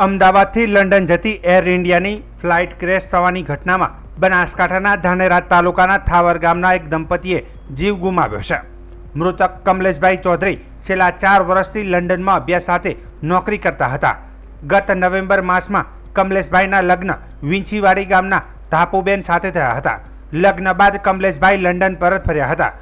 અમદાવાદથી લંડન જતી એર ઇન્ડિયાની ફ્લાઇટ ક્રેશ થવાની ઘટનામાં બનાસકાંઠાના ધાનેરા તાલુકાના થાવર ગામના એક દંપતીએ જીવ ગુમાવ્યો છે. મૃતક કમલેશભાઈ ચૌધરી છેલ્લા 4 વર્ષથી લંડનમાં અભ્યાસાર્થે નોકરી કરતા હતા. ગત નવેમ્બર માસમાં કમલેશભાઈના લગ્ન વિંછીવાડી ગામના ધાપુબેન સાથે થયા હતા. લગ્ન બાદ કમલેશભાઈ લંડન પરત ફર્યા હતા.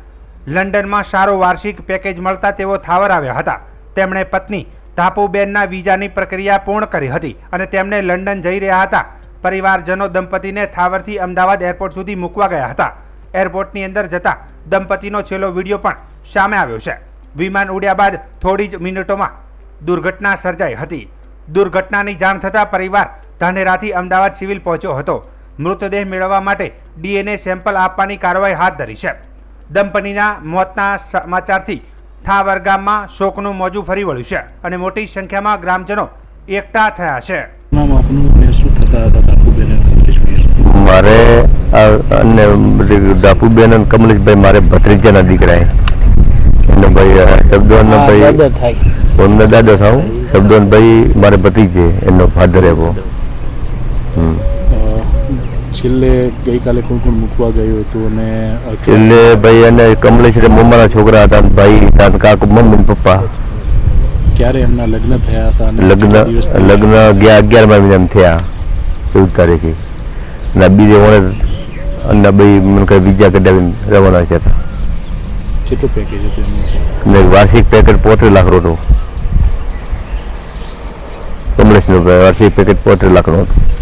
લંડનમાં સારો વાર્ષિક પેકેજ મળતા તેઓ થાવર આવ્યા હતા. તેમણે પત્ની ધાપુબેનના વિઝાની પ્રક્રિયા પૂર્ણ કરી હતી અને તેમને લંડન જઈ રહ્યા હતા. પરિવારજનો દંપતીને થાવરથી અમદાવાદ એરપોર્ટ સુધી મૂકવા ગયા હતા. એરપોર્ટની અંદર જતા દંપતીનો છેલ્લો વિડીયો પણ સામે આવ્યો છે. વિમાન ઉડ્યા બાદ થોડી જ મિનિટોમાં દુર્ઘટના સર્જાઈ હતી. દુર્ઘટનાની જાણ થતાં પરિવાર ધાનેરાથી અમદાવાદ સિવિલ પહોંચ્યો હતો. મૃતદેહ મેળવવા માટે DNA સેમ્પલ આપવાની કાર્યવાહી હાથ ધરી છે. દંપતીના મોતના સમાચારથી થાવર ગામમાં શોકનું મોજું ફરી વળ્યું છે અને મોટી સંખ્યામાં ગ્રામજનો એકઠા થયા છે. મારે ધાપુબેન અને કમલેશભાઈ મારે ભત્રીજાના દીકરા એને ભાઈ શબ્દોન ભાઈ ફોનના દાદા થાવ શબ્દોન ભાઈ મારે ભત્રીજે એનો ફાધર એવો. છેલ્લે ગઈકાલે કોણ કોણ મૂકવા ગયું હતું અને છેલ્લે ભાઈ અને કમલેશ મમ્માના છોકરા હતા ભાઈ કાકુ મમ્મી ને પપ્પા. ક્યારે એમના લગ્ન થયા હતા? લગ્ન 11મા મહિનામાં થયા 14 તારીખે. અને બીજે વણે અને ભાઈ મને કઈ વિઝા કઢાવીને રવાના છે. કેટલું પેકેજ હતું એમનું? અને વાર્ષિક પેકેજ 35 લાખનું હતું. કમલેશનું વાર્ષિક પેકેજ 35 લાખનું હતું.